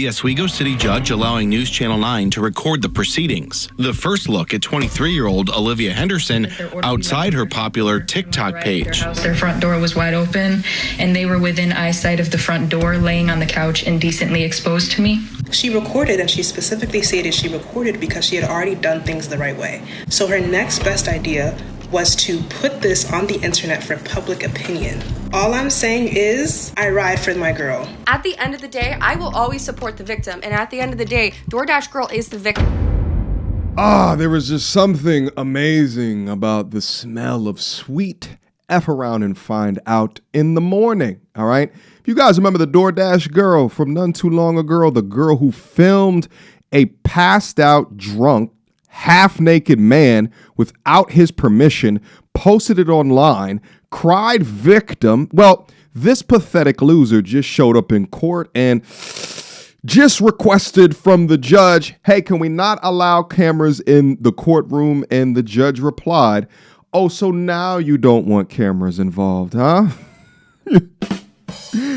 The Oswego City judge allowing News Channel 9 to record the proceedings. The first look at 23-year-old Olivia Henderson outside her popular TikTok page. Their front door was wide open, and they were within eyesight of the front door, laying on the couch indecently exposed to me. She recorded, and she specifically stated she recorded because she had already done things the right way. So her next best idea was to put this on the internet for public opinion. All I'm saying is, I ride for my girl. At the end of the day, I will always support the victim. And at the end of the day, Doordash girl is the victim. There was just something amazing about the smell of sweet F around and find out in the morning, all right? If you guys remember the Doordash girl from none too long ago, the girl who filmed a passed out, drunk, half-naked man without his permission, posted it online, cried victim. Well, this pathetic loser just showed up in court and just requested from the judge, hey, can we not allow cameras in the courtroom? And the judge replied, oh, so now you don't want cameras involved, huh?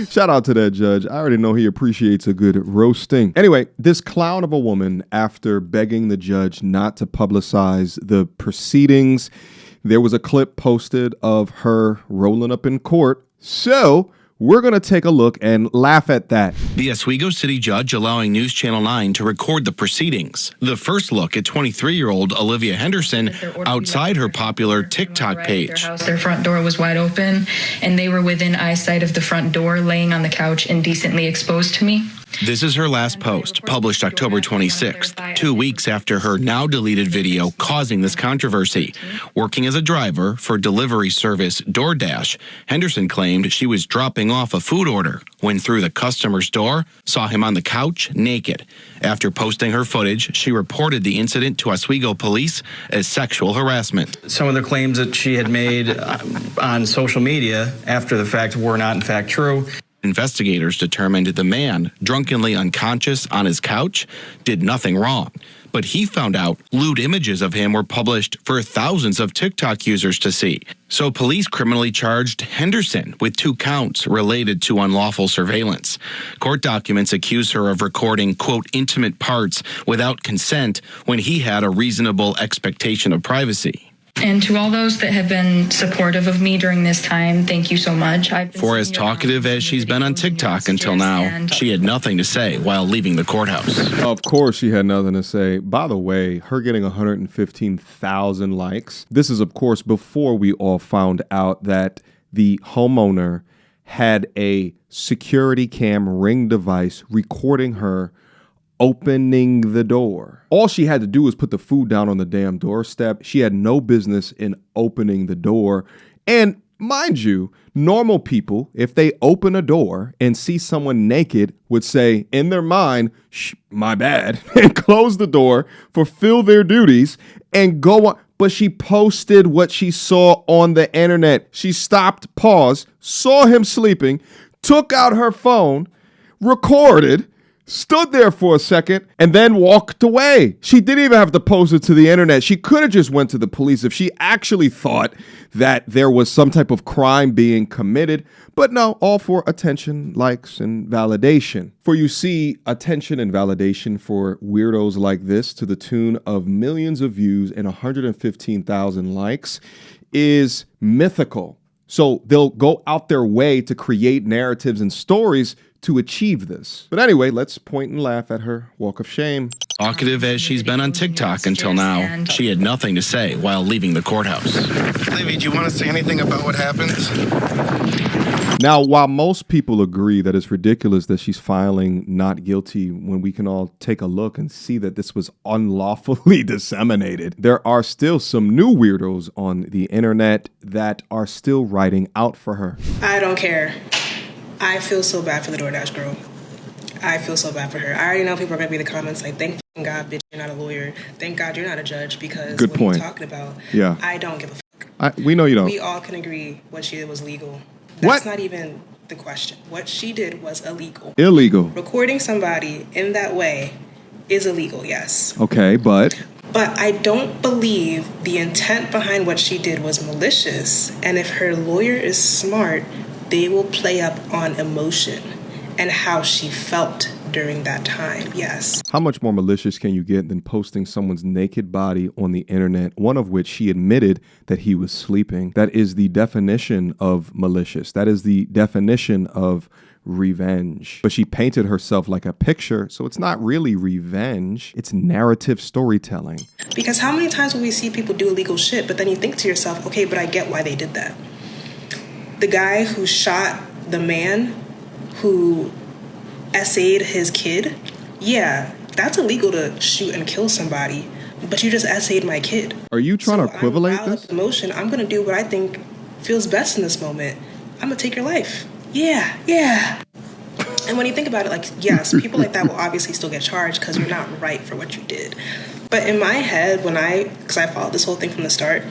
Shout out to that judge. I already know he appreciates a good roasting. Anyway, this clown of a woman, after begging the judge not to publicize the proceedings, there was a clip posted of her rolling up in court. So we're going to take a look and laugh at that. The Oswego City judge allowing News Channel 9 to record the proceedings. The first look at 23-year-old Olivia Henderson outside her popular TikTok page. Their front door was wide open, and they were within eyesight of the front door, laying on the couch indecently exposed to me. This is her last post, published October 26th, 2 weeks after her now deleted video causing this controversy. Working as a driver for delivery service Doordash, Henderson claimed she was dropping off a food order when through the customer's door, saw him on the couch naked. After posting her footage, she reported the incident to Oswego police as sexual harassment. Some of the claims that she had made on social media after the fact were not in fact true. Investigators determined the man, drunkenly unconscious on his couch, did nothing wrong. But he found out lewd images of him were published for thousands of TikTok users to see. So police criminally charged Henderson with 2 counts related to unlawful surveillance. Court documents accuse her of recording, quote, intimate parts without consent when he had a reasonable expectation of privacy. And to all those that have been supportive of me during this time, thank you so much. For as talkative as she's been on TikTok until now, she had nothing to say while leaving the courthouse. Of course she had nothing to say. By the way, her getting 115,000 likes. This is, of course, before we all found out that the homeowner had a security cam Ring device recording her opening the door. All she had to do was put the food down on the damn doorstep. She had no business in opening the door. And mind you, normal people, if they open a door and see someone naked, would say in their mind, shh, my bad, and close the door, fulfill their duties, and go on. But she posted what she saw on the internet. She stopped, paused, saw him sleeping, took out her phone, recorded, stood there for a second, and then walked away. She didn't even have to post it to the internet. She could have just went to the police if she actually thought that there was some type of crime being committed. But no, all for attention, likes, and validation. For you see, attention and validation for weirdos like this to the tune of millions of views and 115,000 likes is mythical. So they'll go out their way to create narratives and stories to achieve this. But anyway, let's point and laugh at her walk of shame. Talkative as she's been on TikTok until now, she had nothing to say while leaving the courthouse. Livy, do you want to say anything about what happened? Now, while most people agree that it's ridiculous that she's filing not guilty when we can all take a look and see that this was unlawfully disseminated, there are still some new weirdos on the internet that are still writing out for her. I don't care. I feel so bad for the Doordash girl. I feel so bad for her. I already know people are going to be in the comments like, thank God, bitch, you're not a lawyer. Thank God you're not a judge, because good what point. you're talking about, yeah. I don't give a fuck. We know you don't. We all can agree what she did was legal. That's not even the question. What she did was illegal. Illegal. Recording somebody in that way is illegal, yes. Okay, but I don't believe the intent behind what she did was malicious. And if her lawyer is smart, they will play up on emotion and how she felt during that time, yes. How much more malicious can you get than posting someone's naked body on the internet, one of which she admitted that he was sleeping? That is the definition of malicious. That is the definition of revenge. But she painted herself like a picture, so it's not really revenge, it's narrative storytelling. Because how many times will we see people do illegal shit, but then you think to yourself, okay, but I get why they did that. The guy who shot the man who essayed his kid, yeah, that's illegal to shoot and kill somebody, but you just essayed my kid. Are you trying to equivalate I'm this? Emotion. I'm gonna do what I think feels best in this moment. I'm gonna take your life. Yeah. And when you think about it, like, yes, people like that will obviously still get charged because you're not right for what you did. But in my head, because I followed this whole thing from the start,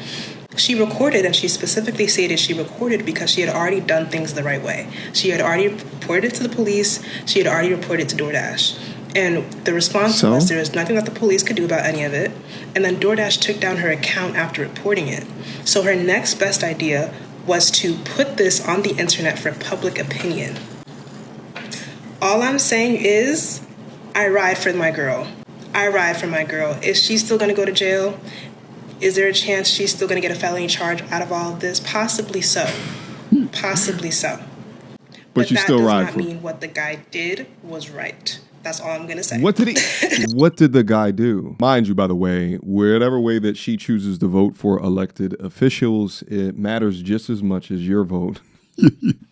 she recorded, and she specifically stated she recorded because she had already done things the right way. She had already reported it to the police. She had already reported it to Doordash. And the response was there was nothing that the police could do about any of it. And then Doordash took down her account after reporting it. So her next best idea was to put this on the internet for public opinion. All I'm saying is, I ride for my girl. Is she still gonna go to jail? Is there a chance she's still gonna get a felony charge out of all of this? Possibly so. But you still ride that does not mean what the guy did was right. That's all I'm gonna say. What did the guy do? Mind you, by the way, whatever way that she chooses to vote for elected officials, it matters just as much as your vote.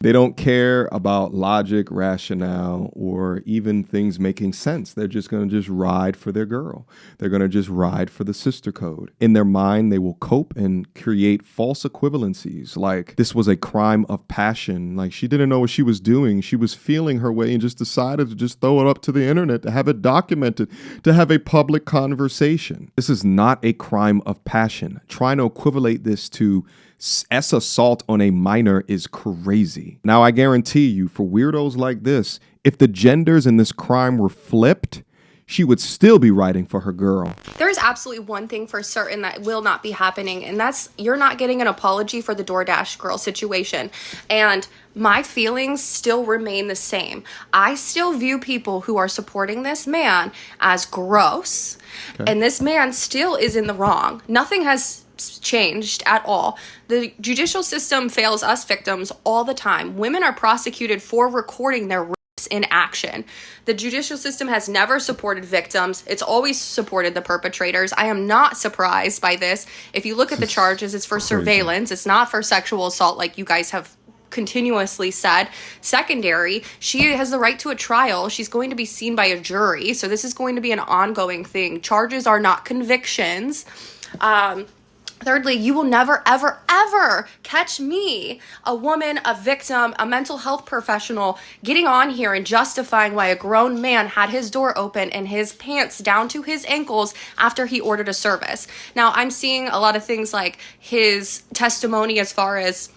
They don't care about logic, rationale, or even things making sense. They're just going to just ride for their girl. They're going to just ride for the sister code. In their mind, they will cope and create false equivalencies, like this was a crime of passion. Like she didn't know what she was doing. She was feeling her way and just decided to just throw it up to the internet, to have it documented, to have a public conversation. This is not a crime of passion. Trying to equivalate this to assault on a minor is crazy. Now, I guarantee you, for weirdos like this, if the genders in this crime were flipped, she would still be writing for her girl. There's absolutely one thing for certain that will not be happening, and that's you're not getting an apology for the Doordash girl situation. And my feelings still remain the same. I still view people who are supporting this man as gross, and this man still is in the wrong. Nothing has changed at all. The judicial system fails us victims all the time. Women are prosecuted for recording their rapes in action. The judicial system has never supported victims. It's always supported the perpetrators. I am not surprised by this. If you look at the charges, it's for surveillance. It's not for sexual assault like you guys have continuously said. Secondary, she has the right to a trial. She's going to be seen by a jury. So this is going to be an ongoing thing. Charges are not convictions. Thirdly, you will never, ever, ever catch me, a woman, a victim, a mental health professional, getting on here and justifying why a grown man had his door open and his pants down to his ankles after he ordered a service. Now, I'm seeing a lot of things like his testimony as far as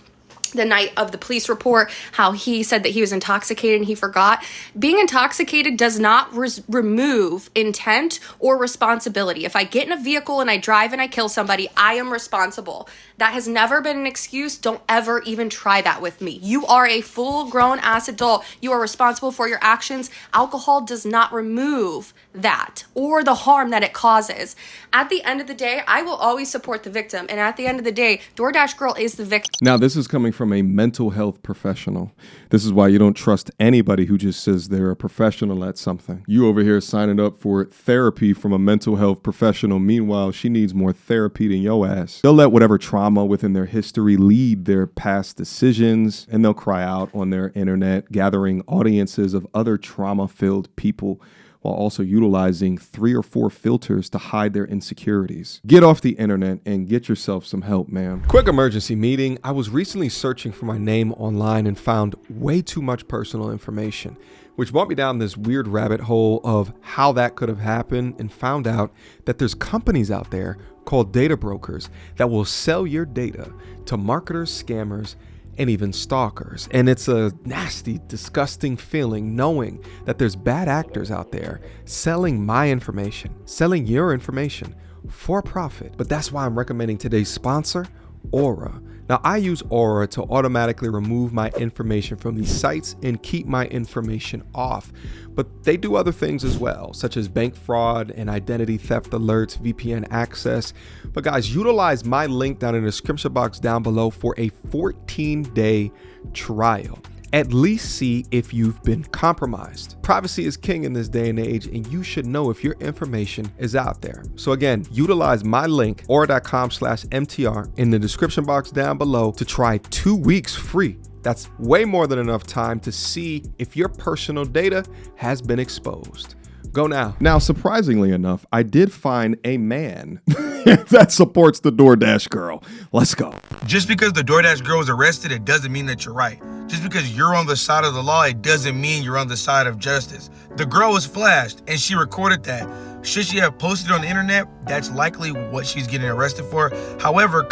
the night of the police report, how he said that he was intoxicated and he forgot. Being intoxicated does not remove intent or responsibility. If I get in a vehicle and I drive and I kill somebody, I am responsible. That has never been an excuse. Don't ever even try that with me. You are a full-grown ass adult. You are responsible for your actions. Alcohol does not remove that or the harm that it causes. At the end of the day, I will always support the victim. And at the end of the day, Doordash girl is the victim. Now, this is coming from a mental health professional. This is why you don't trust anybody who just says they're a professional at something. You over here signing up for therapy from a mental health professional. Meanwhile, she needs more therapy than your ass. They'll let whatever trauma within their history lead their past decisions, and they'll cry out on their internet, gathering audiences of other trauma-filled people, while also utilizing 3 or 4 filters to hide their insecurities. Get off the internet and get yourself some help, man. Quick emergency meeting. I was recently searching for my name online and found way too much personal information, which brought me down this weird rabbit hole of how that could have happened, and found out that there's companies out there called data brokers that will sell your data to marketers, scammers, and even stalkers. And it's a nasty, disgusting feeling knowing that there's bad actors out there selling my information, selling your information for profit. But that's why I'm recommending today's sponsor, Aura. Now, I use Aura to automatically remove my information from these sites and keep my information off. But they do other things as well, such as bank fraud and identity theft alerts, VPN access. But guys, utilize my link down in the description box down below for a 14-day trial. At least see if you've been compromised. Privacy is king in this day and age, and you should know if your information is out there. So again, utilize my link, aura.com/MTR, in the description box down below to try 2 weeks free. That's way more than enough time to see if your personal data has been exposed. Go now. Now, surprisingly enough, I did find a man that supports the Doordash girl. Let's go. Just because the Doordash girl was arrested, it doesn't mean that you're right. Just because you're on the side of the law, it doesn't mean you're on the side of justice. The girl was flashed, and she recorded that. Should she have posted it on the internet? That's likely what she's getting arrested for. However,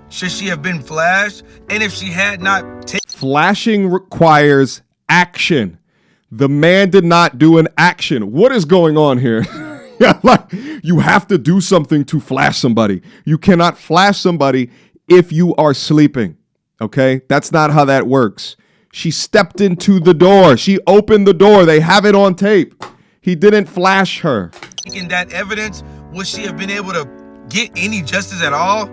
should she have been flashed? And if she had not flashing requires action. The man did not do an action. What is going on here? Like, you have to do something to flash somebody. You cannot flash somebody if you are sleeping. Okay? That's not how that works. She stepped into the door. She opened the door. They have it on tape. He didn't flash her. taken that evidence, would she have been able to get any justice at all?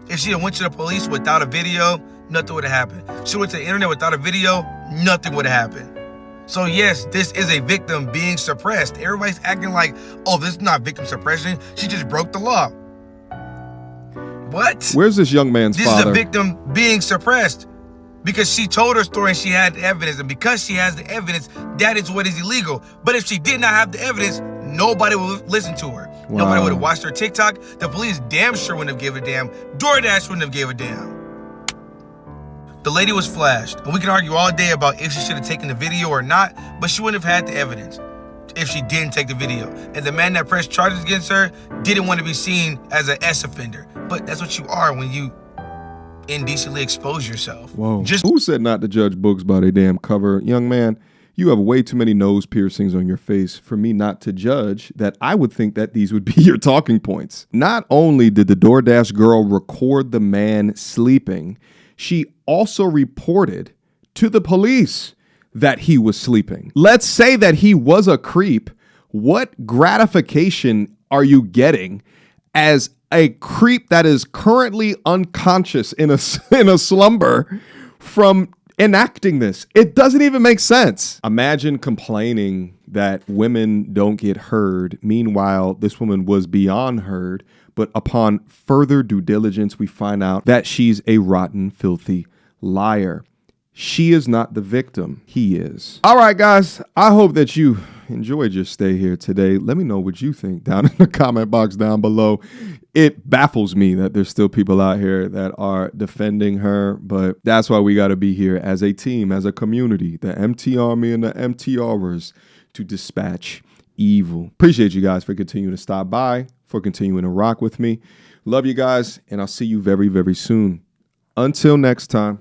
If she had went to the police without a video, nothing would have happened. She went to the internet without a video, nothing would have happened. So yes, this is a victim being suppressed. Everybody's acting like, oh, this is not victim suppression. She just broke the law. What? Where's this young man's father? This is a victim being suppressed because she told her story and she had the evidence. And because she has the evidence, that is what is illegal. But if she did not have the evidence, nobody would listen to her. Wow. Nobody would have watched her TikTok. The police damn sure wouldn't have given a damn. Doordash wouldn't have gave a damn. The lady was flashed. And we can argue all day about if she should have taken the video or not, but she wouldn't have had the evidence if she didn't take the video. And the man that pressed charges against her didn't want to be seen as an S offender. But that's what you are when you indecently expose yourself. Whoa. Who said not to judge books by their damn cover? Young man, you have way too many nose piercings on your face for me not to judge that. I would think that these would be your talking points. Not only did the Doordash girl record the man sleeping, she also reported to the police that he was sleeping. Let's say that he was a creep. What gratification are you getting as a creep that is currently unconscious in a slumber from enacting this? It doesn't even make sense. Imagine complaining that women don't get heard. Meanwhile, this woman was beyond heard. But upon further due diligence, we find out that she's a rotten, filthy liar. She is not the victim. He is. All right, guys. I hope that you enjoyed your stay here today. Let me know what you think down in the comment box down below. It baffles me that there's still people out here that are defending her, but that's why we got to be here as a team, as a community, the MT Army and the MTRers, to dispatch evil. Appreciate you guys for continuing to stop by, for continuing to rock with me. Love you guys, and I'll see you very, very soon. Until next time,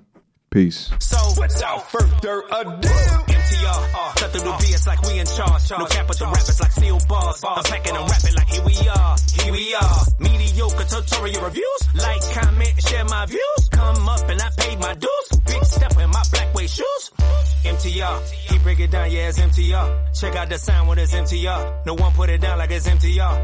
peace. So without further ado, MTR, cut through the BS like we in charge. No cap with the rappers like steel bars. I'm packing and rapping like here we are. Here we are. Mediocre tutorial reviews. Like, comment, share my views. Come up and I paid my dues. Big step in my black way shoes. MTR, he break it down, yeah, it's MTR. Check out the sound with his MTR. No one put it down like it's MTR.